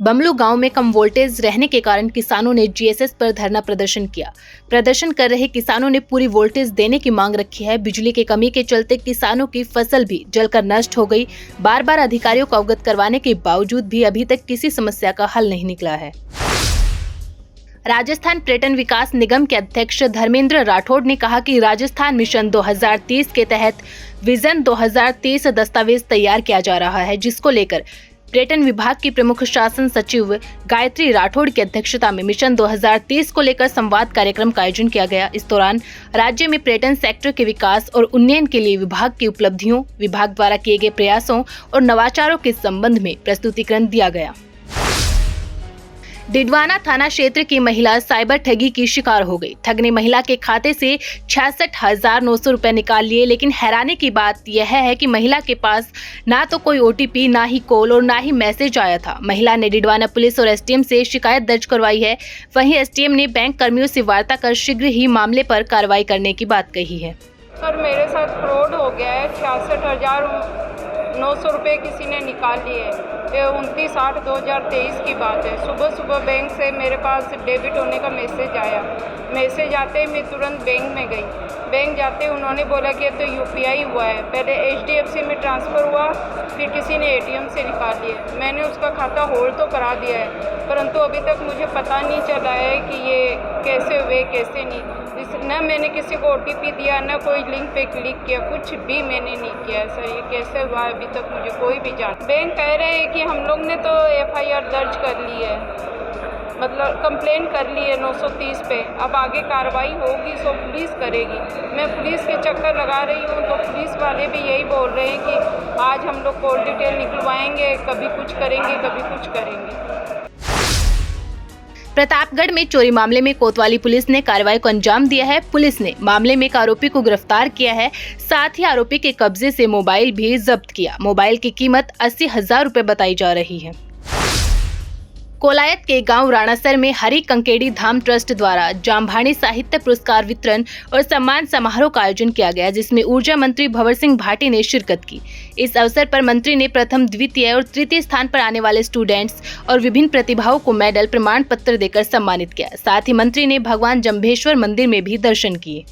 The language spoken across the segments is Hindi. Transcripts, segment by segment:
बमलू गांव में कम वोल्टेज रहने के कारण किसानों ने जीएसएस पर धरना प्रदर्शन किया। प्रदर्शन कर रहे किसानों ने पूरी वोल्टेज देने की मांग रखी है। बिजली की कमी के चलते किसानों की फसल भी जलकर नष्ट हो गई। बार बार अधिकारियों को अवगत करवाने के बावजूद भी अभी तक किसी समस्या का हल नहीं निकला है। राजस्थान पर्यटन विकास निगम के अध्यक्ष धर्मेंद्र राठौड़ ने कहा कि राजस्थान मिशन 2030 के तहत विजन 2030 दस्तावेज तैयार किया जा रहा है, जिसको लेकर पर्यटन विभाग की प्रमुख शासन सचिव गायत्री राठौड़ की अध्यक्षता में मिशन 2030 को लेकर संवाद कार्यक्रम का आयोजन किया गया। इस दौरान राज्य में पर्यटन सेक्टर के विकास और उन्नयन के लिए विभाग की उपलब्धियों, विभाग द्वारा किए गए प्रयासों और नवाचारों के संबंध में प्रस्तुतिकरण दिया गया। डिडवाना थाना क्षेत्र की महिला साइबर ठगी की शिकार हो गई। ठग ने महिला के खाते से 66,900 रुपए निकाल लिए, लेकिन हैरानी की बात यह है कि महिला के पास ना तो कोई ओटीपी, ना ही कॉल और ना ही मैसेज आया था। महिला ने डिडवाना पुलिस और एसडीएम से शिकायत दर्ज करवाई है। वहीं एसडीएम ने बैंक कर्मियों से वार्ता कर शीघ्र ही मामले पर कार्रवाई करने की बात कही है। सर, मेरे साथ फ्रॉड हो गया है। 66,900 रुपये किसी ने निकाल लिए। ये 29/8/2023 की बात है। सुबह बैंक से मेरे पास डेबिट होने का मैसेज आया। मैसेज आते ही मैं तुरंत बैंक में गई। बैंक जाते उन्होंने बोला कि तो यूपीआई हुआ है। पहले एचडीएफसी में ट्रांसफ़र हुआ, फिर किसी ने एटीएम से निकाल लिए। मैंने उसका खाता होल्ड तो करा दिया है, परंतु अभी तक मुझे पता नहीं चला है कि ये कैसे हुए कैसे नहीं। न मैंने किसी को ओटीपी दिया, न कोई लिंक पे क्लिक किया, कुछ भी मैंने नहीं किया। सर, ये कैसे हुआ अभी तक मुझे कोई भी जान। बैंक कह रहे हैं कि हम लोग ने तो एफआईआर दर्ज कर ली है, मतलब कंप्लेंट कर ली है 930 पे। अब आगे कार्रवाई होगी सो पुलिस करेगी। मैं पुलिस के चक्कर लगा रही हूँ तो पुलिस वाले भी यही बोल रहे हैं कि आज हम लोग कॉल डिटेल निकलवाएंगे, कभी कुछ करेंगे, कभी कुछ करेंगे। प्रतापगढ़ में चोरी मामले में कोतवाली पुलिस ने कार्रवाई को अंजाम दिया है। पुलिस ने मामले में एक आरोपी को गिरफ्तार किया है। साथ ही आरोपी के कब्जे से मोबाइल भी जब्त किया। मोबाइल की कीमत 80,000 रुपए बताई जा रही है। कोलायत के गांव राणासर में हरि कंकेड़ी धाम ट्रस्ट द्वारा जामभानी साहित्य पुरस्कार वितरण और सम्मान समारोह का आयोजन किया गया, जिसमें ऊर्जा मंत्री भंवर सिंह भाटी ने शिरकत की। इस अवसर पर मंत्री ने प्रथम, द्वितीय और तृतीय स्थान पर आने वाले स्टूडेंट्स और विभिन्न प्रतिभाओं को मेडल, प्रमाण पत्र देकर सम्मानित किया। साथ ही मंत्री ने भगवान जम्भेश्वर मंदिर में भी दर्शन किए।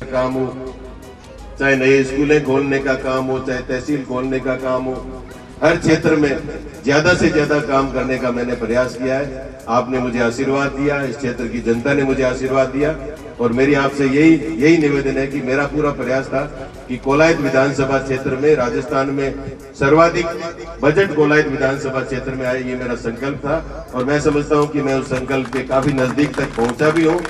चाहे नए स्कूलें खोलने का काम हो, चाहे तहसील खोलने का काम हो, हर क्षेत्र में ज्यादा से ज्यादा काम करने का मैंने प्रयास किया है। आपने मुझे आशीर्वाद दिया, इस क्षेत्र की जनता ने मुझे आशीर्वाद दिया, और मेरी आपसे यही निवेदन है कि मेरा पूरा प्रयास था कि कोलायत विधानसभा क्षेत्र में, राजस्थान में सर्वाधिक बजट कोलायत विधानसभा क्षेत्र में आए, ये मेरा संकल्प था। और मैं समझता हूँ कि मैं उस संकल्प के काफी नजदीक तक पहुंचा भी हूँ।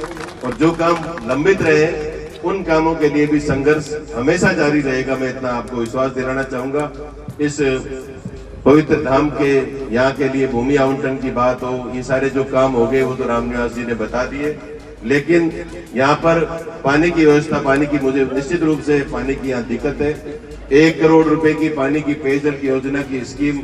और जो काम लंबित रहे उन कामों के लिए भी संघर्ष हमेशा जारी रहेगा। मैं इतना आपको विश्वास दिलाना चाहूंगा। इस पवित्र धाम के यहाँ के लिए भूमि आवंटन की बात हो, ये सारे जो काम हो गए वो तो रामनिवास जी ने बता दिए, लेकिन यहाँ पर पानी की व्यवस्था, पानी की मुझे निश्चित रूप से पानी की यहाँ दिक्कत है। 1 करोड़ रुपए की पानी की पेयजल की योजना की स्कीम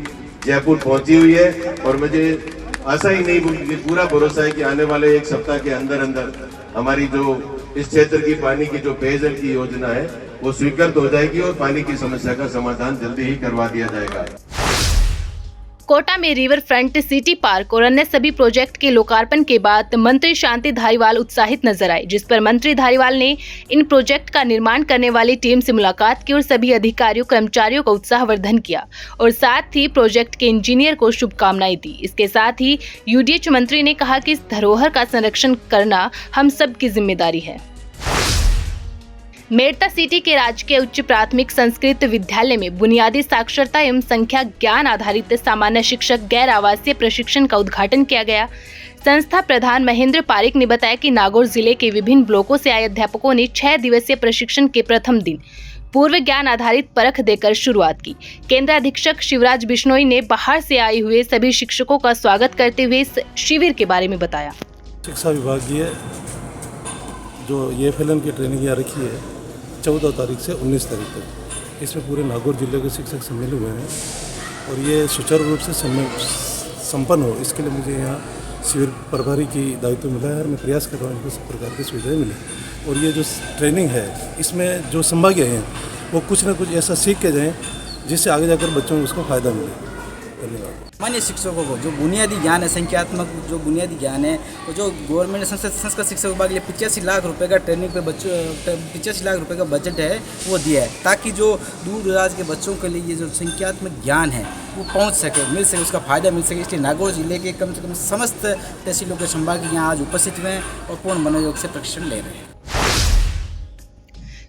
जयपुर पहुंची हुई है, और मुझे आशा ही नहीं बल्कि पूरा भरोसा है कि आने वाले 1 सप्ताह के अंदर हमारी जो इस क्षेत्र की पानी की जो पेयजल की योजना है वो स्वीकृत हो जाएगी और पानी की समस्या का समाधान जल्दी ही करवा दिया जाएगा। कोटा में रिवर फ्रंट, सिटी पार्क और अन्य सभी प्रोजेक्ट के लोकार्पण के बाद मंत्री शांति धारीवाल उत्साहित नजर आए, जिस पर मंत्री धारीवाल ने इन प्रोजेक्ट का निर्माण करने वाली टीम से मुलाकात की और सभी अधिकारियों, कर्मचारियों का उत्साहवर्धन किया और साथ ही प्रोजेक्ट के इंजीनियर को शुभकामनाएं दी। इसके साथ ही यूडीएच मंत्री ने कहा कि इस धरोहर का संरक्षण करना हम सब की जिम्मेदारी है। मेड़ता सिटी के राजकीय उच्च प्राथमिक संस्कृत विद्यालय में बुनियादी साक्षरता एवं संख्या ज्ञान आधारित सामान्य शिक्षक गैर आवासीय प्रशिक्षण का उद्घाटन किया गया। संस्था प्रधान महेंद्र पारिक ने बताया कि नागौर जिले के विभिन्न ब्लॉकों से आए अध्यापकों ने 6 दिवसीय प्रशिक्षण के प्रथम दिन पूर्व ज्ञान आधारित परख देकर शुरुआत की। केंद्र अधीक्षक शिवराज बिश्नोई ने बाहर से आए हुए सभी शिक्षकों का स्वागत करते हुए इस शिविर के बारे में बताया। शिक्षा विभागीय जो ये FLN की ट्रेनिंग यहाँ रखी है 14 तारीख से 19 तारीख तक, इसमें पूरे नागौर जिले के शिक्षक सम्मिलित हुए हैं और ये सुचारू रूप से संपन्न हो, इसके लिए मुझे यहाँ शिविर प्रभारी की दायित्व मिला है और मैं प्रयास कर रहा हूँ इनको सब प्रकार की सुविधाएं मिले। और ये जो ट्रेनिंग है इसमें जो संभाग्य हैं वो कुछ ना कुछ ऐसा सीख के जाएँ जिससे आगे जाकर बच्चों को उसका फ़ायदा मिले। धन्यवाद। माननीय शिक्षकों को जो बुनियादी ज्ञान है, संख्यात्मक जो बुनियादी ज्ञान है, तो जो गवर्नमेंट ने संस्कृत शिक्षा विभाग के लिए 85 लाख रुपए का ट्रेनिंग पे बच्चों 85 लाख रुपए का बजट है वो दिया है, ताकि जो दूर दराज के बच्चों के लिए ये जो संख्यात्मक ज्ञान है वो पहुंच सके, मिल सके, उसका फ़ायदा मिल सके। इसलिए नागौर जिले के कम से कम समस्त तहसीलों के संभाग यहाँ आज उपस्थित हुए हैं और पूर्ण मनोयोग से प्रशिक्षण ले रहे हैं।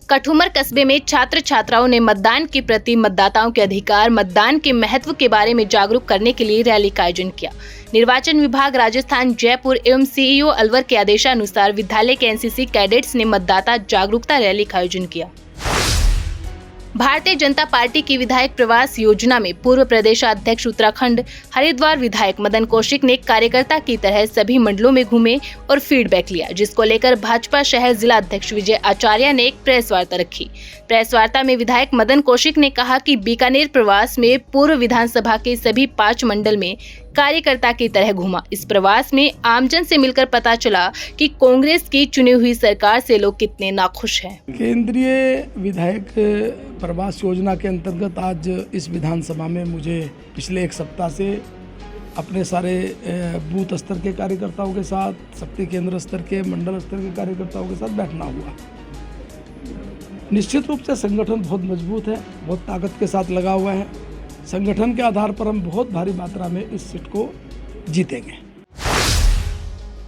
कठुमर कस्बे में छात्र छात्राओं ने मतदान के प्रति मतदाताओं के अधिकार, मतदान के महत्व के बारे में जागरूक करने के लिए रैली का आयोजन किया। निर्वाचन विभाग राजस्थान जयपुर एवं सीईओ अलवर के आदेशानुसार विद्यालय के एनसीसी कैडेट्स ने मतदाता जागरूकता रैली का आयोजन किया। भारतीय जनता पार्टी की विधायक प्रवास योजना में पूर्व प्रदेशाध्यक्ष उत्तराखंड हरिद्वार विधायक मदन कौशिक ने कार्यकर्ता की तरह सभी मंडलों में घूमे और फीडबैक लिया, जिसको लेकर भाजपा शहर जिला अध्यक्ष विजय आचार्य ने एक प्रेस वार्ता रखी। प्रेस वार्ता में विधायक मदन कौशिक ने कहा कि बीकानेर प्रवास में पूर्व विधानसभा के सभी 5 मंडल में कार्यकर्ता की तरह घूमा। इस प्रवास में आमजन से मिलकर पता चला कि कांग्रेस की चुनी हुई सरकार से लोग कितने नाखुश हैं। केंद्रीय विधायक प्रवास योजना के अंतर्गत आज इस विधानसभा में मुझे पिछले 1 सप्ताह से अपने सारे बूथ स्तर के कार्यकर्ताओं के साथ, शक्ति केंद्र स्तर के, मंडल स्तर के कार्यकर्ताओं के साथ बैठना हुआ। निश्चित रूप से संगठन बहुत मजबूत है, बहुत ताकत के साथ लगा हुआ है। संगठन के आधार पर हम बहुत भारी मात्रा में इस सीट को जीतेंगे।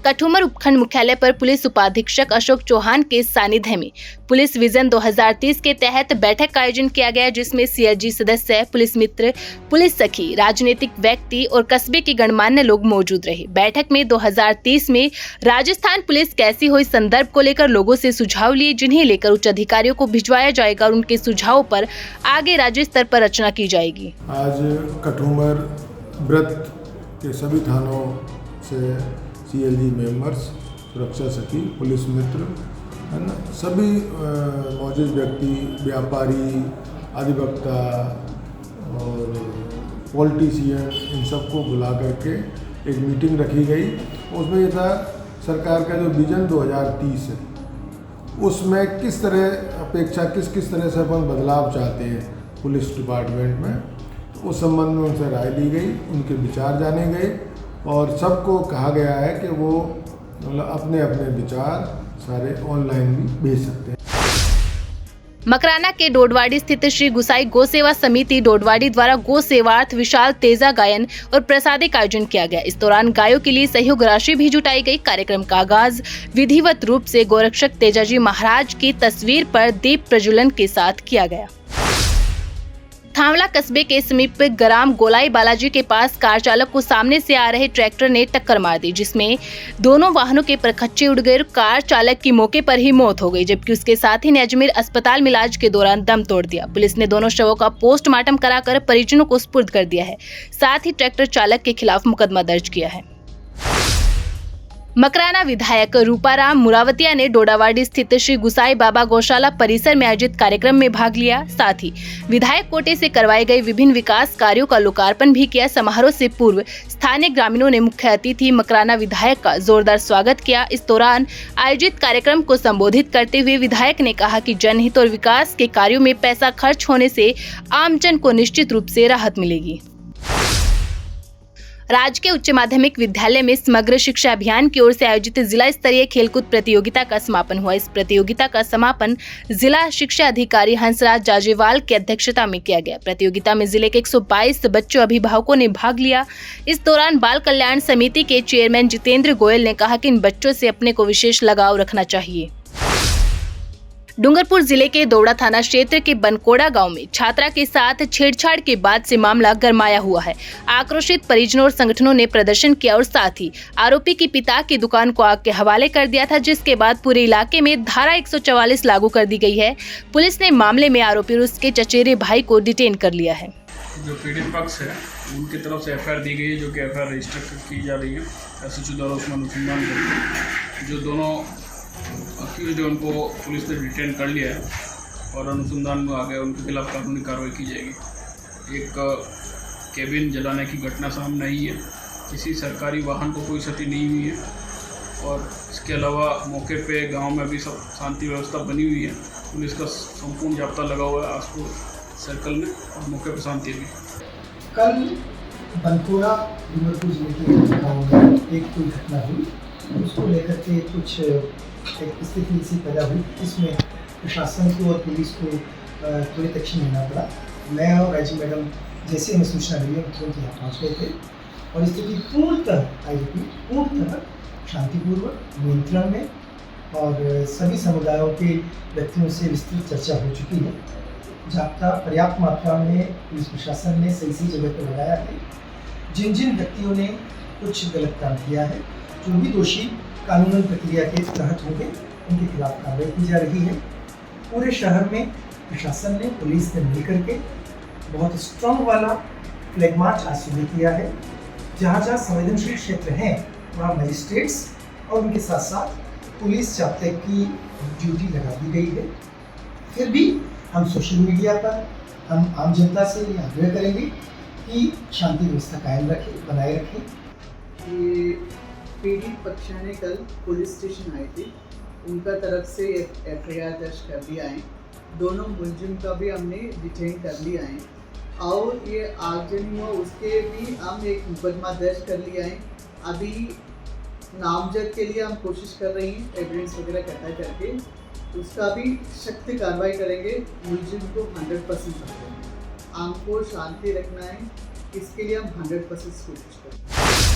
कठुमर उपखंड मुख्यालय पर पुलिस उपाधीक्षक अशोक चौहान के सानिध्य में पुलिस विजन 2030 के तहत बैठक का आयोजन किया गया, जिसमें सीआरजी सदस्य, पुलिस मित्र, पुलिस सखी, राजनीतिक व्यक्ति और कस्बे के गणमान्य लोग मौजूद रहे। बैठक में 2030 में राजस्थान पुलिस कैसी हो इस संदर्भ को लेकर लोगों से सुझाव लिए, जिन्हें लेकर उच्च अधिकारियों को भिजवाया जाएगा और उनके सुझावों पर आगे राज्य स्तर पर रचना की जाएगी। आज कठुमर व्रत के सभी थानों से सीएलजी मेंबर्स, सुरक्षा सखी, पुलिस मित्र, है ना, सभी मौजूद व्यक्ति, व्यापारी, अधिवक्ता और पॉलिटिशियन, इन सबको बुला करके एक मीटिंग रखी गई। उसमें ये था सरकार का जो विजन 2030 है उसमें किस तरह अपेक्षा, किस तरह से अपन बदलाव चाहते हैं पुलिस डिपार्टमेंट में, तो उस संबंध में उनसे राय ली गई, उनके विचार जाने गए और सबको कहा गया है कि वो मतलब अपने अपने विचार सारे ऑनलाइन भी भेज सकते हैं। मकराना के डोडवाड़ी स्थित श्री गुसाई गौ सेवा समिति डोडवाड़ी द्वारा गौ सेवार्थ विशाल तेजा गायन और प्रसादी का आयोजन किया गया। इस दौरान गायों के लिए सहयोग राशि भी जुटाई गई। कार्यक्रम का आगाज विधिवत रूप से गोरक्षक तेजाजी महाराज की तस्वीर पर दीप प्रज्वलन के साथ किया गया। थावला कस्बे के समीप ग्राम गोलाई बालाजी के पास कार चालक को सामने से आ रहे ट्रैक्टर ने टक्कर मार दी, जिसमें दोनों वाहनों के परखच्चे उड़ गए। कार चालक की मौके पर ही मौत हो गई, जबकि उसके साथी ने अजमेर अस्पताल में इलाज के दौरान दम तोड़ दिया। पुलिस ने दोनों शवों का पोस्टमार्टम कराकर परिजनों को सुपुर्द कर दिया है। साथ ही ट्रैक्टर चालक के खिलाफ मुकदमा दर्ज किया है। मकराना विधायक रूपाराम मुरावतिया ने डोडावाड़ी स्थित श्री गुसाई बाबा गौशाला परिसर में आयोजित कार्यक्रम में भाग लिया। साथ ही विधायक कोटे से करवाए गए विभिन्न विकास कार्यों का लोकार्पण भी किया। समारोह से पूर्व स्थानीय ग्रामीणों ने मुख्य अतिथि मकराना विधायक का जोरदार स्वागत किया। इस दौरान आयोजित कार्यक्रम को संबोधित करते हुए विधायक ने कहा कि जनहित और विकास के कार्यों में पैसा खर्च होने से आमजन को निश्चित रूप से राहत मिलेगी। राजकीय उच्च माध्यमिक विद्यालय में समग्र शिक्षा अभियान की ओर से आयोजित जिला स्तरीय खेलकूद प्रतियोगिता का समापन हुआ। इस प्रतियोगिता का समापन जिला शिक्षा अधिकारी हंसराज जाजेवाल की अध्यक्षता में किया गया। प्रतियोगिता में जिले के 122 बच्चों अभिभावकों ने भाग लिया। इस दौरान बाल कल्याण समिति के चेयरमैन जितेंद्र गोयल ने कहा कि इन बच्चों से अपने को विशेष लगाव रखना चाहिए। डूंगरपुर जिले के दौड़ा थाना क्षेत्र के बनकोड़ा गांव में छात्रा के साथ छेड़छाड़ के बाद से मामला गरमाया हुआ है। आक्रोशित परिजनों और संगठनों ने प्रदर्शन किया और साथ ही आरोपी के पिता की दुकान को आग के हवाले कर दिया था, जिसके बाद पूरे इलाके में धारा 144 लागू कर दी गई है। पुलिस ने मामले में आरोपी और उसके चचेरे भाई को डिटेन कर लिया है। जो पीड़ित पक्ष है उनकी तरफ से एफआईआर दी गई है, जो कि एफआईआर रजिस्टर की जा रही है एसएचओ द्वारा उसमें अनुसंधान करके। जो दोनों अक्यूज्ड उनको पुलिस ने डिटेन कर लिया है और अनुसंधान में आ गए, उनके खिलाफ कानूनी कार्रवाई की जाएगी। एक केबिन जलाने की घटना सामने आई है, किसी सरकारी वाहन को कोई क्षति नहीं हुई है और इसके अलावा मौके पे गांव में भी सब शांति व्यवस्था बनी हुई है। पुलिस का संपूर्ण जाब्ता लगा हुआ है आसपुर सर्कल में और मौके पर शांति हुई। कल बनकोड़ा डूंगरपुर जिले के गाँव में एक कोई घटना हुई, उसको लेकर के कुछ एक स्थिति सी पैदा हुई, इसमें प्रशासन को और पुलिस को त्वरित एक्शन लेना पड़ा। मैं और राजी मैडम जैसे हमें सूचना मिली हम तुरंत यहाँ पहुँच गए थे और स्थिति पूर्णतः शांतिपूर्वक नियंत्रण में और सभी समुदायों के व्यक्तियों से विस्तृत चर्चा हो चुकी है। जाब्ता पर्याप्त मात्रा में पुलिस प्रशासन ने सही जगह पर लगाया है। जिन जिन व्यक्तियों ने कुछ गलत काम किया है, जो भी दोषी कानूनन प्रक्रिया के तहत होंगे, उनके खिलाफ कार्रवाई की जा रही है। पूरे शहर में प्रशासन ने, पुलिस ने मिलकर के बहुत स्ट्रॉन्ग वाला फ्लैग मार्च आज सुबह किया है। जहाँ जहाँ संवेदनशील क्षेत्र हैं वहाँ मजिस्ट्रेट्स और उनके साथ साथ पुलिस जाब्ते की ड्यूटी लगा दी गई है। फिर भी हम सोशल मीडिया पर हम आम जनता से ये आग्रह करेंगे कि शांति व्यवस्था कायम रखें, बनाए रखें। ये पीड़ित पक्षाने कल पुलिस स्टेशन आए थे, उनका तरफ से FIR दर्ज कर दिया है। दोनों मुलजिम का भी हमने डिटेन कर लिया है और ये आगजनी हुआ उसके भी हम एक मुकदमा दर्ज कर लिया है। अभी नामजद के लिए हम कोशिश कर रहे हैं, एविडेंस वगैरह इकट्ठा करके उसका भी सख्त कार्रवाई करेंगे। मुलजिम को 100% पकड़ेंगे। हमको शांति रखना है, इसके लिए हम 100% कोशिश करेंगे।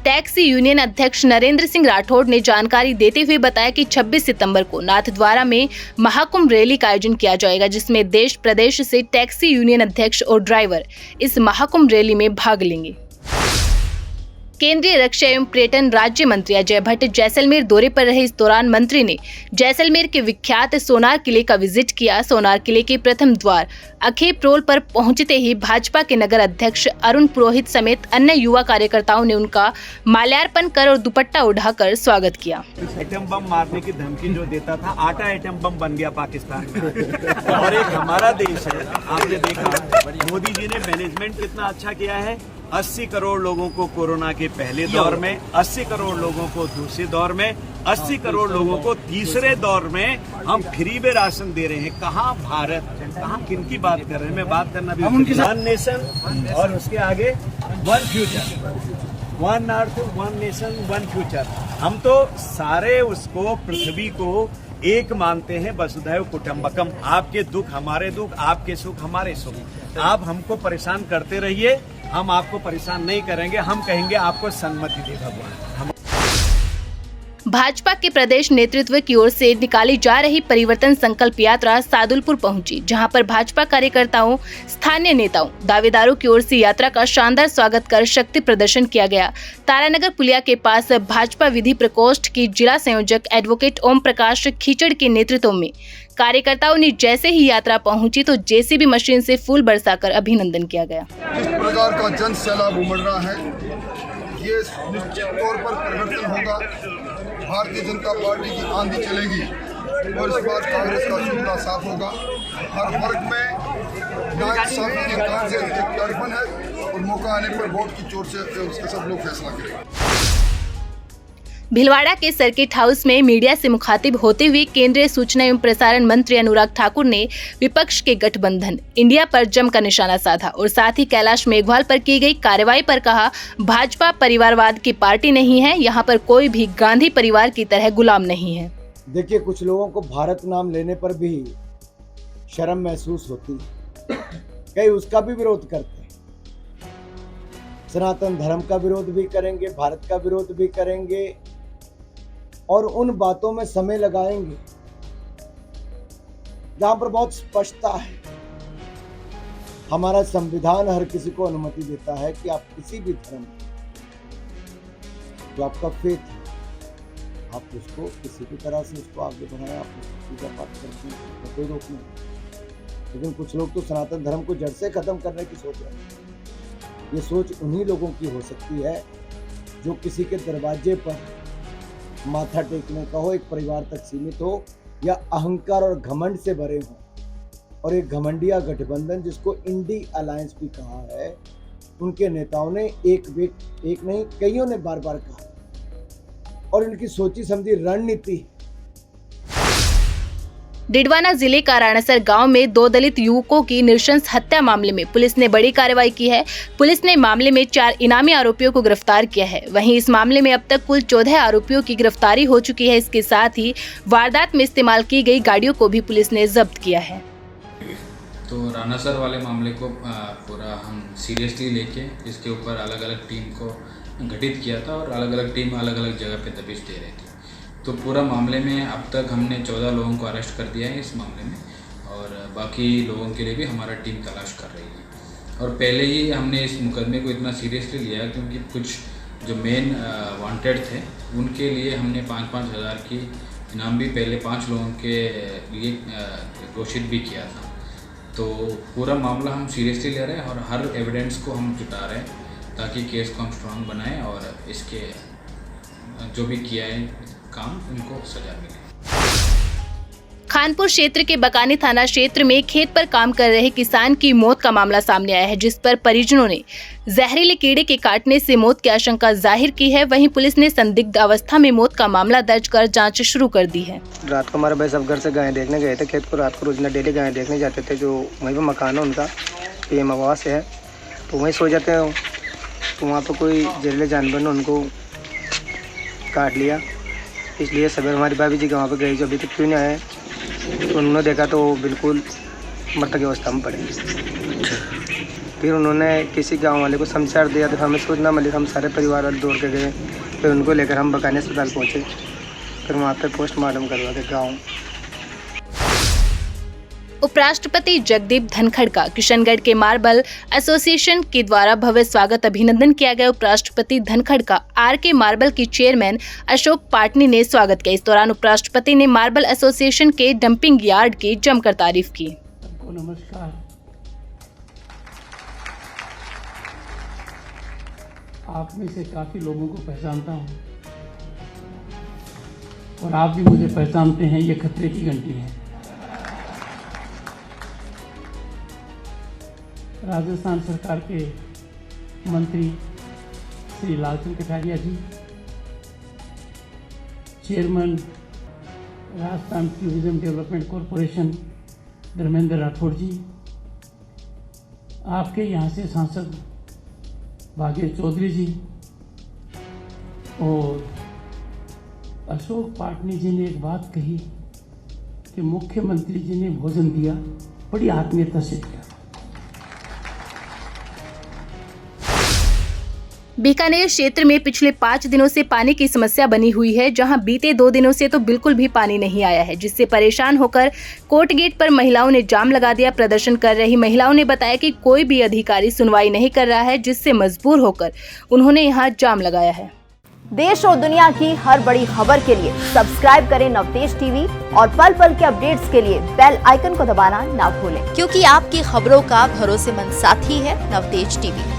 टैक्सी यूनियन अध्यक्ष नरेंद्र सिंह राठौड़ ने जानकारी देते हुए बताया कि 26 सितंबर को नाथद्वारा में महाकुंभ रैली का आयोजन किया जाएगा, जिसमें देश प्रदेश से टैक्सी यूनियन अध्यक्ष और ड्राइवर इस महाकुंभ रैली में भाग लेंगे। केंद्रीय रक्षा एवं पर्यटन राज्य मंत्री अजय भट्ट जैसलमेर दौरे पर रहे। इस दौरान मंत्री ने जैसलमेर के विख्यात सोनार किले का विजिट किया। सोनार किले के प्रथम द्वार अखेप रोल पर पहुंचते ही भाजपा के नगर अध्यक्ष अरुण पुरोहित समेत अन्य युवा कार्यकर्ताओं ने उनका माल्यार्पण कर और दुपट्टा उठाकर स्वागत किया। एटम बम मारने की धमकी जो देता था, आटा एटम बम बन गया पाकिस्तान में। और एक हमारा देश है, आपने देखा मोदी जी ने मैनेजमेंट कितना अच्छा किया है। 80 करोड़ लोगों को कोरोना के पहले दौर में, 80 करोड़ लोगों को दूसरे दौर में, 80 करोड़ लोगों को तीसरे दौर में हम फ्री में राशन दे रहे हैं। कहाँ भारत, कहाँ किनकी बात कर रहे हैं? मैं बात करना भी वन नेशन और उसके आगे one future, one earth one nation one future. हम तो सारे उसको पृथ्वी को एक मानते हैं, वसुधैव कुटुंबकम। आपके दुख हमारे दुख, आपके सुख हमारे सुख। आप हमको परेशान करते रहिए, हम आपको परेशान नहीं करेंगे। हम कहेंगे आपको सन्मति दे भगवान। भाजपा के प्रदेश नेतृत्व की ओर से निकाली जा रही परिवर्तन संकल्प यात्रा सादुलपुर पहुंची, जहां पर भाजपा कार्यकर्ताओं, स्थानीय नेताओं, दावेदारों की ओर से यात्रा का शानदार स्वागत कर शक्ति प्रदर्शन किया गया। तारानगर पुलिया के पास भाजपा विधि प्रकोष्ठ की जिला संयोजक एडवोकेट ओम प्रकाश खीचड़ के नेतृत्व में कार्यकर्ताओं ने जैसे ही यात्रा पहुंची तो जेसीबी मशीन से फूल बरसाकर अभिनंदन किया गया। जिस प्रकार का जन सैलाब उमड़ रहा है, ये निश्चित तौर पर परिवर्तन होगा। भारतीय जनता पार्टी की आंधी चलेगी और इस बार कांग्रेस का सुपना साफ होगा। हर वर्ग में नाइंसाफी के कारण से एक तड़पन है और मौका आने पर वोट की चोट से उसके सब लोग फैसला करेंगे। भीलवाड़ा के सर्किट हाउस में मीडिया से मुखातिब होते हुए केंद्रीय सूचना एवं प्रसारण मंत्री अनुराग ठाकुर ने विपक्ष के गठबंधन इंडिया पर जमकर निशाना साधा और साथ ही कैलाश मेघवाल पर की गई कार्रवाई पर कहा, भाजपा परिवारवाद की पार्टी नहीं है, यहाँ पर कोई भी गांधी परिवार की तरह गुलाम नहीं है। देखिए, कुछ लोगों को भारत नाम लेने पर भी शर्म महसूस होती है, कई उसका भी विरोध करते हैं। सनातन धर्म का विरोध भी करेंगे, भारत का विरोध भी करेंगे और उन बातों में समय लगाएंगे जहां पर बहुत स्पष्टता है। हमारा संविधान हर किसी को अनुमति देता है कि आप किसी भी धर्म, जो आपका फेथ है, आप उसको किसी भी तरह से उसको आगे बढ़ाएं, आप उसको पूजा पाठ करते हैं, कोई रोक नहीं। लेकिन कुछ लोग तो सनातन धर्म को जड़ से खत्म करने की सोच रहे हैं। ये सोच उन्हीं लोगों की हो सकती है जो किसी के दरवाजे पर माथा टेकने का हो, एक परिवार तक सीमित हो या अहंकार और घमंड से भरे हो। और एक घमंडिया गठबंधन जिसको इंडी अलायंस भी कहा है, उनके नेताओं ने एक नहीं कईयों ने बार बार कहा और इनकी सोची समझी रणनीति। डिडवाना जिले का राणासर गांव में 2 दलित युवकों की नृशंस हत्या मामले में पुलिस ने बड़ी कार्रवाई की है। पुलिस ने मामले में 4 इनामी आरोपियों को गिरफ्तार किया है। वहीं इस मामले में अब तक कुल 14 आरोपियों की गिरफ्तारी हो चुकी है। इसके साथ ही वारदात में इस्तेमाल की गई गाड़ियों को भी पुलिस ने जब्त किया है। तो राणासर वाले मामले को पूरा हम सीरियसली लेके इसके ऊपर अलग अलग टीम को गठित किया था और अलग अलग टीम अलग अलग जगह पे दबिश दे रही थी। तो पूरा मामले में अब तक हमने 14 लोगों को अरेस्ट कर दिया है इस मामले में, और बाकी लोगों के लिए भी हमारा टीम तलाश कर रही है। और पहले ही हमने इस मुकदमे को इतना सीरियसली लिया है क्योंकि कुछ जो मेन वांटेड थे उनके लिए हमने 5-5 हज़ार की इनाम भी पहले 5 लोगों के लिए घोषित भी किया था। तो पूरा मामला हम सीरियसली ले रहे हैं और हर एविडेंस को हम जुटा रहे हैं ताकि केस को हम स्ट्रांग बनाएं और इसके जो भी किया है काम उनको सजा मिले। खानपुर क्षेत्र के बकानी थाना क्षेत्र में खेत पर काम कर रहे किसान की मौत का मामला सामने आया है, जिस पर परिजनों ने जहरीले कीड़े के काटने से मौत की आशंका जाहिर की है। वहीं पुलिस ने संदिग्ध अवस्था में मौत का मामला दर्ज कर जांच शुरू कर दी है। रात को हमारे भाई सब घर से गाय देखने गए थे खेत को। रात को रोजाना डेली गाय देखने जाते थे, जो वहीं पर मकान है उनका, पीएम आवास है, तो वहीं सो जाते हैं। तो वहाँ पर कोई जहरीले जानवर ने उनको काट लिया, इसलिए सवेरे हमारी भाभी जी वहाँ पर गई, जो अभी तक क्यों नहीं आए। तो उन्होंने देखा तो वो मृतक की अवस्था में पड़े। फिर उन्होंने किसी गांव वाले को समाचार दिया तो हमें सूचना मिली, हम सारे परिवार वाले दौड़ के गए। फिर उनको लेकर हम बकानी अस्पताल पहुँचे, फिर वहाँ पर पोस्टमार्टम करवा के गाँव। उपराष्ट्रपति जगदीप धनखड़ का किशनगढ़ के मार्बल एसोसिएशन के द्वारा भव्य स्वागत अभिनंदन किया गया। उपराष्ट्रपति धनखड़ का आरके मार्बल की चेयरमैन अशोक पाटनी ने स्वागत किया। इस दौरान उपराष्ट्रपति ने मार्बल एसोसिएशन के डंपिंग यार्ड की जमकर तारीफ की। नमस्कार। आप में से काफी लोगों को पहचानता हूँ और आप भी मुझे पहचानते हैं। ये खतरे की घंटी है। राजस्थान सरकार के मंत्री Shri Lalchand Kataria ji, chairman Rajasthan tourism development corporation Dharmendra Rathore ji, आपके यहाँ से सांसद भाग्य चौधरी जी और अशोक पाटनी जी ने एक बात कही कि मुख्यमंत्री जी ने भोजन दिया, बड़ी आत्मीयता से किया। बीकानेर क्षेत्र में पिछले 5 दिनों से पानी की समस्या बनी हुई है, जहां बीते 2 दिनों से तो बिल्कुल भी पानी नहीं आया है, जिससे परेशान होकर कोर्ट गेट पर महिलाओं ने जाम लगा दिया। प्रदर्शन कर रही महिलाओं ने बताया कि कोई भी अधिकारी सुनवाई नहीं कर रहा है, जिससे मजबूर होकर उन्होंने यहां जाम लगाया है। देश और दुनिया की हर बड़ी खबर के लिए सब्सक्राइब करें नवतेज टीवी और पल पल के अपडेट्स के लिए बेल आइकन को दबाना ना भूलें, क्योंकि आपकी खबरों का भरोसेमंद साथी है नवतेज टीवी।